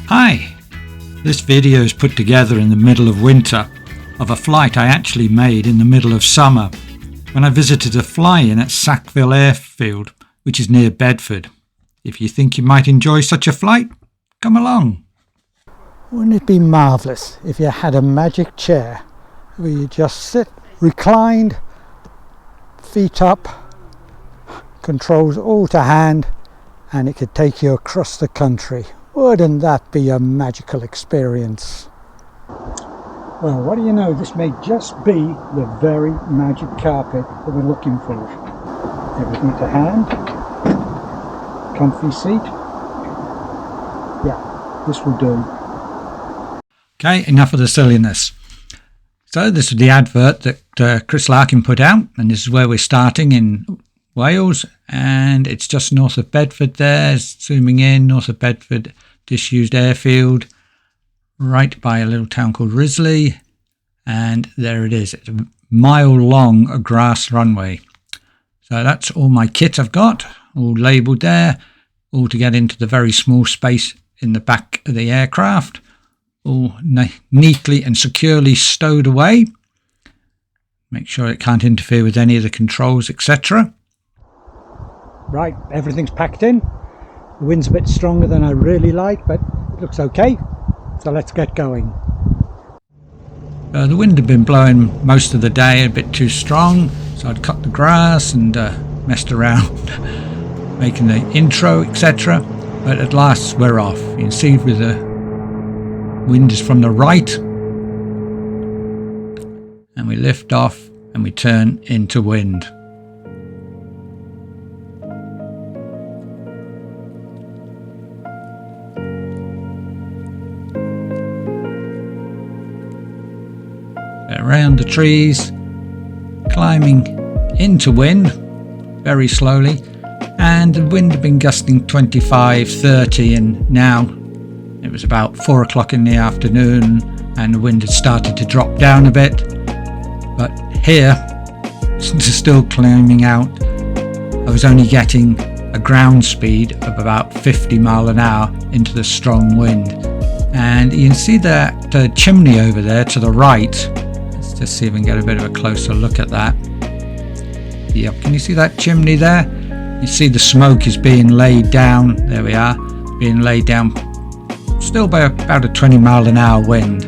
Hi! This video is put together in the middle of winter of a flight I actually made in the middle of summer when I visited a fly-in at Sackville Airfield, which is near Bedford. If you think you might enjoy such a flight, come along. Wouldn't it be marvellous if you had a magic chair where you just sit, reclined, feet up, controls all to hand, and it could take you across the country? Wouldn't that be a magical experience? Well, what do you know, this may just be the very magic carpet that we're looking for. Everything to hand, comfy seat. Yeah, this will do. Okay, enough of the silliness. So this is the advert that Chris Larkin put out, and this is where we're starting in Wales, and it's just north of Bedford there, zooming in, north of Bedford, disused airfield, right by a little town called Risley, and there it is. It's a mile-long grass runway. So that's all my kit I've got, all labelled there, all to get into the very small space in the back of the aircraft, all neatly and securely stowed away. Make sure it can't interfere with any of the controls, etc. Right, everything's packed in. The wind's a bit stronger than I really like, but it looks okay. So let's get going. The wind had been blowing most of the day, a bit too strong, so I'd cut the grass and messed around making the intro, etc. But at last we're off. You can see with the wind is from the right, and we lift off and we turn into wind. Around the trees, climbing into wind very slowly, and the wind had been gusting 25-30, and now it was about 4 o'clock in the afternoon and the wind had started to drop down a bit, but here, still climbing out, I was only getting a ground speed of about 50 mile an hour into the strong wind. And you can see that chimney over there to the right. Just see if we can get a bit of a closer look at that. Yep, can you see that chimney there? You see the smoke is being laid down. There we are, being laid down still by about a 20 mile an hour wind.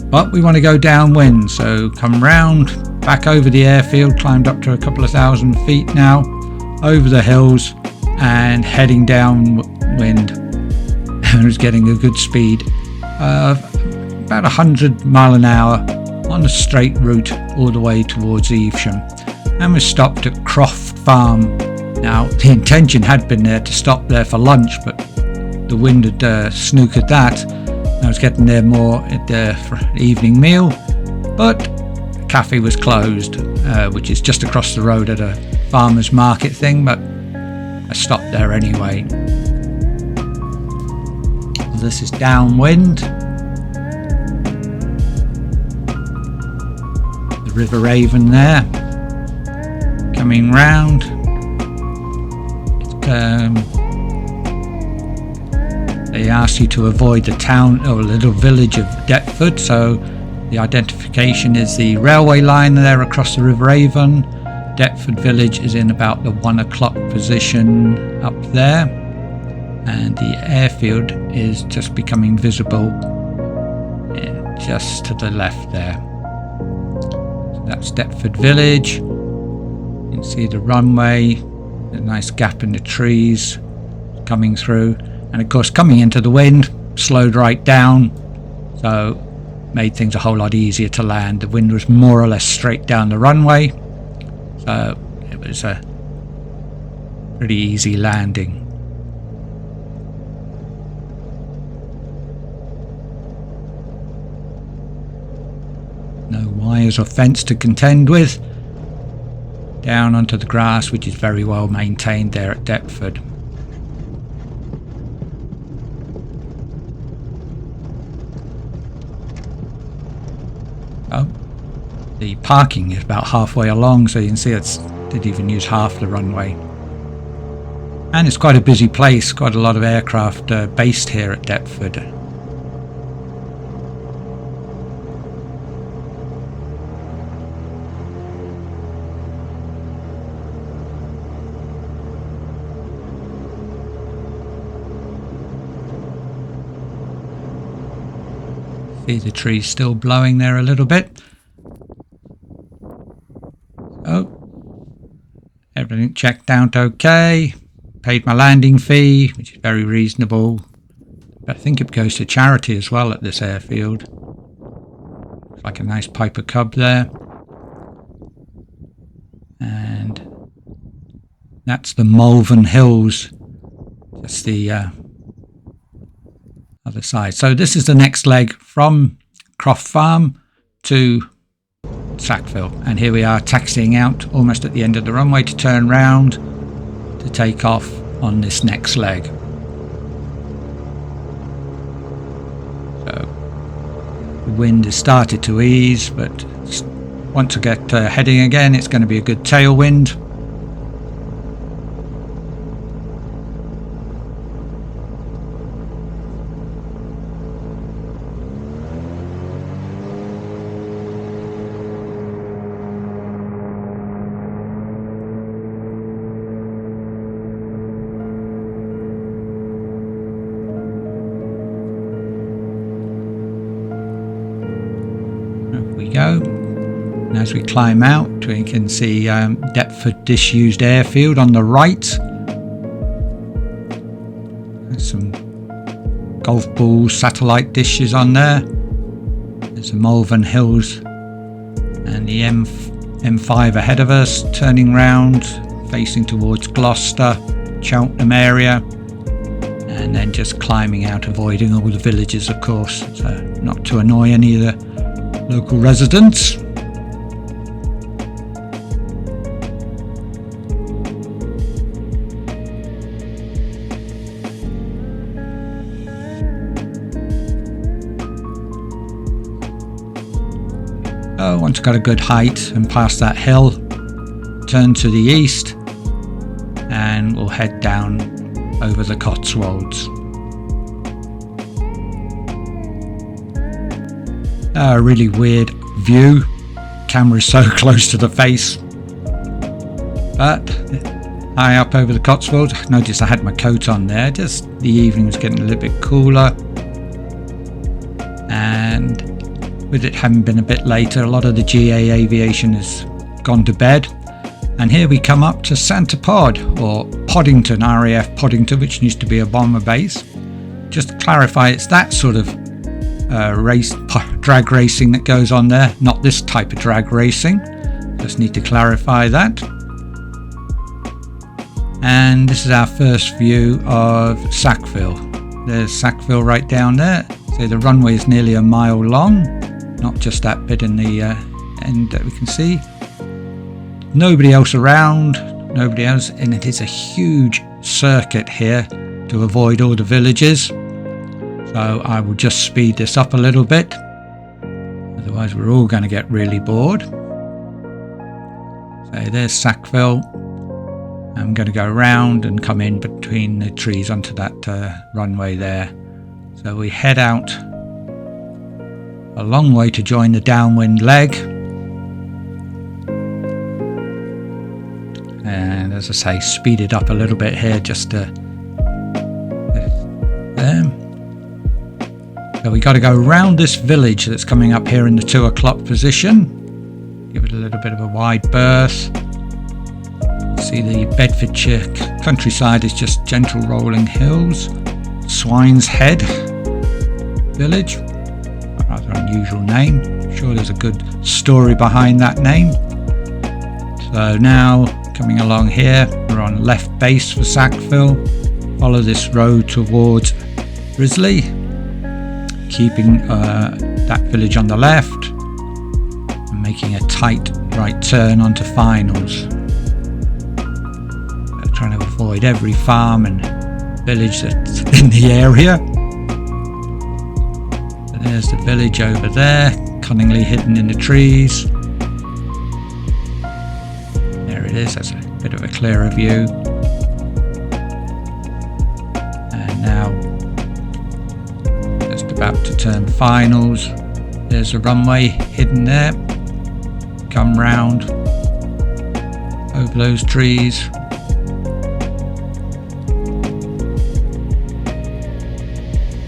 But we want to go downwind, so come round, back over the airfield, climbed up to a couple of thousand feet now, over the hills and heading downwind. And was getting a good speed of about 100 mile an hour on a straight route all the way towards Evesham, and we stopped at Croft Farm. Now the intention had been there to stop there for lunch, but the wind had snookered that. I was getting there more for an evening meal, but the cafe was closed, which is just across the road at a farmer's market thing, but I stopped there anyway. This is downwind. The River Avon there, coming round. They ask you to avoid the town or little village of Deptford, so the identification is the railway line there across the River Avon. Deptford village is in about the 1 o'clock position up there, and the airfield is just becoming visible just to the left there. That's Deptford Village. You can see the runway, a nice gap in the trees coming through, and of course coming into the wind slowed right down, so made things a whole lot easier to land. The wind was more or less straight down the runway, so it was a pretty easy landing. No wires or fence to contend with. Down onto the grass, which is very well maintained there at Deptford. Oh, the parking is about halfway along, so you can see it didn't even use half the runway. And it's quite a busy place, quite a lot of aircraft based here at Deptford. See the trees still blowing there a little bit. Oh, everything checked out okay. Paid my landing fee, which is very reasonable. But I think it goes to charity as well at this airfield. Looks like a nice Piper Cub there. And that's the Malvern Hills. That's the other side. So this is the next leg from Croft Farm to Sackville. And here we are taxiing out almost at the end of the runway to turn round to take off on this next leg. So the wind has started to ease, but once I get heading again, it's going to be a good tailwind. Go. And as we climb out, we can see Deptford disused airfield on the right. There's some golf balls, satellite dishes on there. There's the Malvern Hills and the M5 ahead of us, turning round, facing towards Gloucester, Cheltenham area, and then just climbing out, avoiding all the villages, of course, so not to annoy any of the local residents. Once got a good height and past that hill, turn to the east and we'll head down over the Cotswolds. A really weird view. Camera's so close to the face. But high up over the Cotswolds, noticed I had my coat on there. Just the evening was getting a little bit cooler. And with it having been a bit later, a lot of the GA aviation has gone to bed. And here we come up to Santa Pod, or Poddington, RAF Poddington, which used to be a bomber base. Just to clarify, it's that sort of drag racing that goes on there, not this type of drag racing. Just need to clarify that. And this is our first view of Sackville. There's Sackville right down there. So the runway is nearly a mile long, not just that bit in the end that we can see. Nobody else around, nobody else, and it is a huge circuit here to avoid all the villages. So I will just speed this up a little bit, otherwise we're all going to get really bored. So there's Sackville. I'm going to go round and come in between the trees onto that runway there. So we head out a long way to join the downwind leg. And as I say, speed it up a little bit here just to there. So we got to go round this village that's coming up here in the 2 o'clock position. Give it a little bit of a wide berth. See the Bedfordshire countryside is just gentle rolling hills. Swine's Head village, a rather unusual name. I'm sure there's a good story behind that name. So now coming along here, we're on left base for Sackville. Follow this road towards Risley, keeping that village on the left and making a tight right turn onto Finals. Trying to avoid every farm and village that's in the area. So there's the village over there, cunningly hidden in the trees. There it is, that's a bit of a clearer view. turn finals. There's the runway hidden there. Come round over those trees.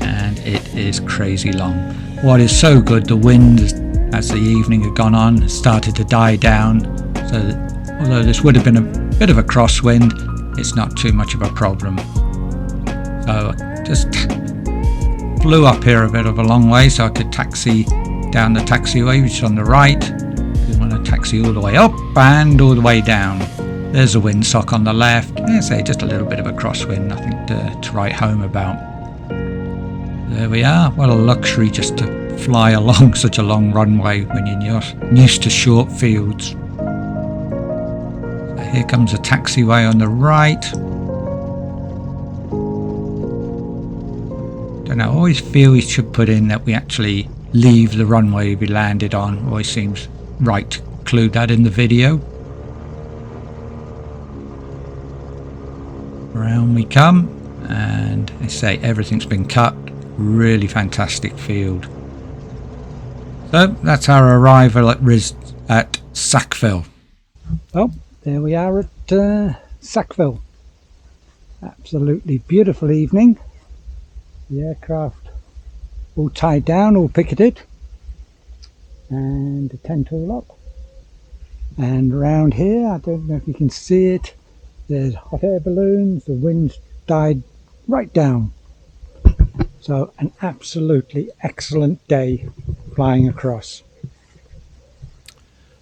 And it is crazy long. What is so good, the wind, as the evening had gone on, started to die down. So that although this would have been a bit of a crosswind, it's not too much of a problem. So I just flew up here a bit of a long way so I could taxi down the taxiway, which is on the right. I didn't want to taxi all the way up and all the way down. There's a windsock on the left. Say just a little bit of a crosswind, nothing to write home about. There we are. What a luxury just to fly along such a long runway when you're not used to short fields. So here comes a taxiway on the right. Don't know, I always feel we should put in that we actually leave the runway we landed on. Always seems right to include that in the video. Around we come, and they say everything's been cut. Really fantastic field. So that's our arrival at Sackville. Well, there we are at Sackville. Absolutely beautiful evening. The aircraft all tied down, all picketed, and the tent all up. And around here, I don't know if you can see it, there's hot air balloons. The wind's died right down. So an absolutely excellent day flying across.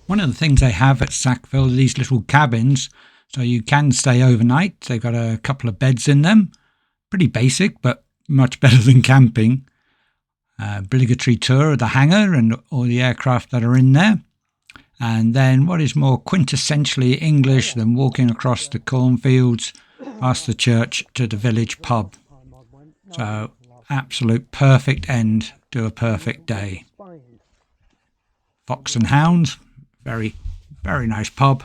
One of the things they have at Sackville are these little cabins, so you can stay overnight. They've got a couple of beds in them. Pretty basic, but much better than camping. Obligatory tour of the hangar and all the aircraft that are in there. And then what is more quintessentially English than walking across the cornfields past the church to the village pub. So absolute perfect end to a perfect day. Fox and Hound, very, very nice pub.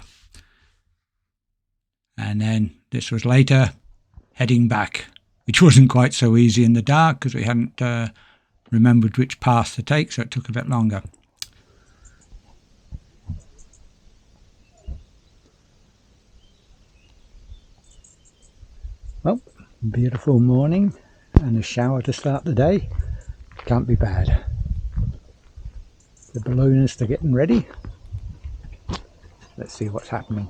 And then this was later, heading back, which wasn't quite so easy in the dark because we hadn't remembered which path to take, so it took a bit longer. Well, beautiful morning and a shower to start the day. Can't be bad. The balloonists are getting ready. Let's see what's happening.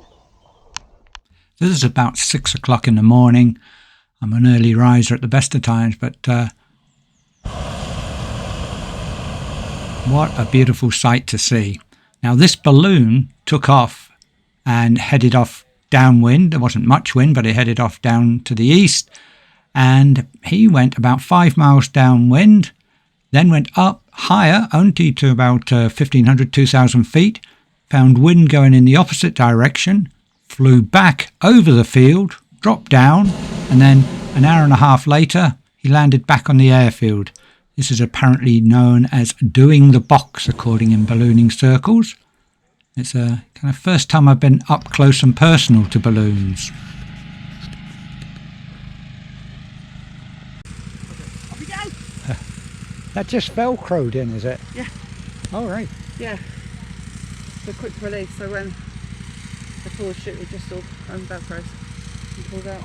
This is about 6 o'clock in the morning. I'm an early riser at the best of times, but what a beautiful sight to see. Now this balloon took off and headed off downwind. There wasn't much wind, but it headed off down to the east, and he went about 5 miles downwind, then went up higher, only to about 1,500, 2,000 feet, found wind going in the opposite direction, flew back over the field, dropped down, and then an hour and a half later, he landed back on the airfield. This is apparently known as doing the box, according in ballooning circles. It's a kind of first time I've been up close and personal to balloons. Off we go! That just velcroed in, is it? Yeah. All right. Yeah. It's a quick release, so when the pull chute will just all velcros and pulled out.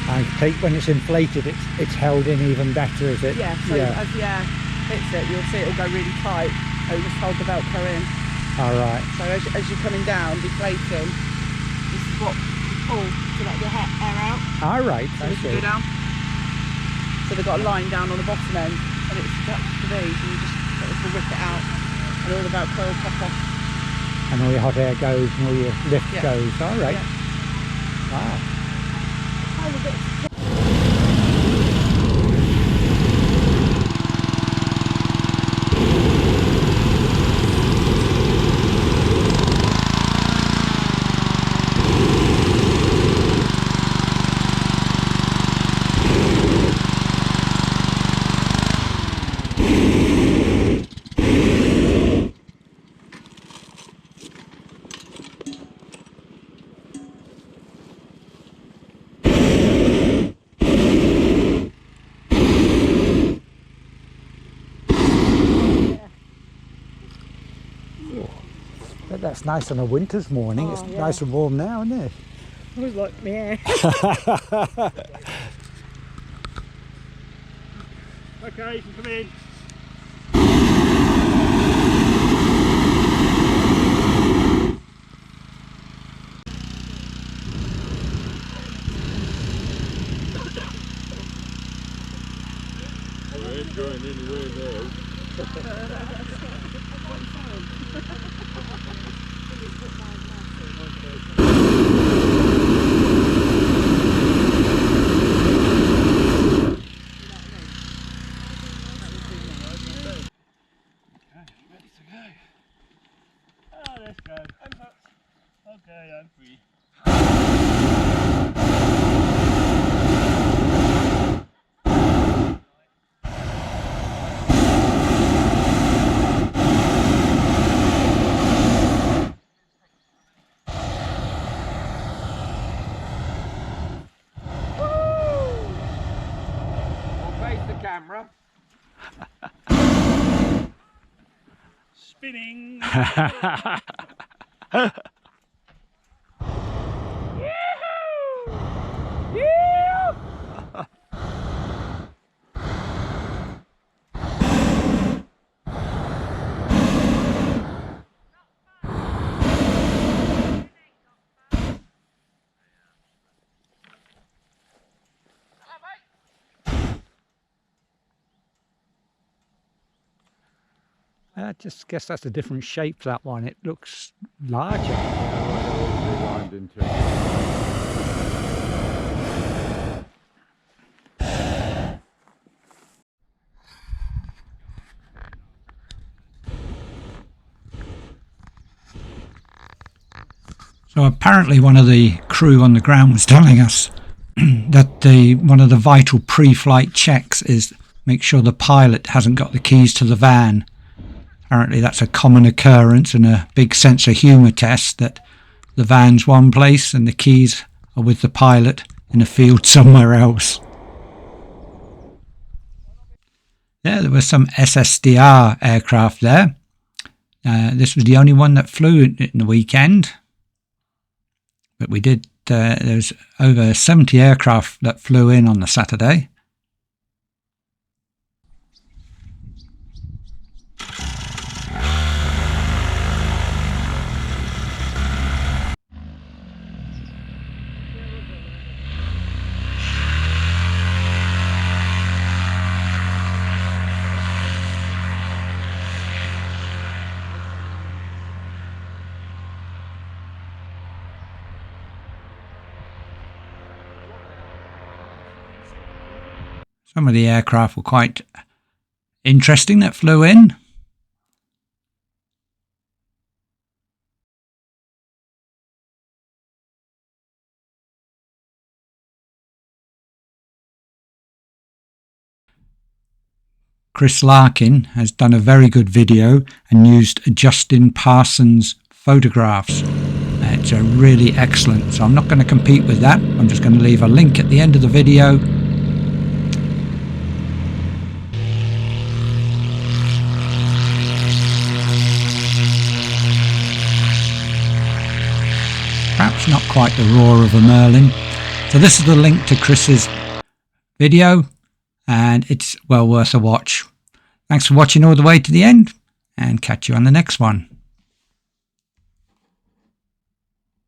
I take when it's inflated, it's held in even better, is it? Yeah, so as the air hits it, you'll see it'll go really tight. It'll just hold the velcro in. All right. So as you're coming down, deflating, this is what you pull to let the air out. All right. So this will go down. So they've got a line down on the bottom end, and it's attached to these, and you just rip it out, and all the velcro will pop off. And all your hot air goes, and all your lift Yeah. goes. All right. Yeah. Wow. it's nice on a winter's morning. It's nice and warm now, isn't it? I always like my hair. Okay, you can come in. We ain't going anywhere now. Ready to go. Oh, let's go. I'm hooked. Okay, I'm free. Camera. Spinning. I just guess that's a different shape, that one. It looks larger. Rewind into it. So apparently one of the crew on the ground was telling us that one of the vital pre-flight checks is make sure the pilot hasn't got the keys to the van. Apparently that's a common occurrence and a big sense of humour test, that the van's one place and the keys are with the pilot in a field somewhere else. Yeah, there were some SSDR aircraft there. This was the only one that flew in the weekend. But we did, there's over 70 aircraft that flew in on the Saturday. Some of the aircraft were quite interesting that flew in. Chris Larkin has done a very good video and used Justin Parsons photographs. It's really excellent, so I'm not going to compete with that. I'm just going to leave a link at the end of the video. Perhaps not quite the roar of a Merlin. So this is the link to Chris's video, and it's well worth a watch. Thanks for watching all the way to the end, and catch you on the next one.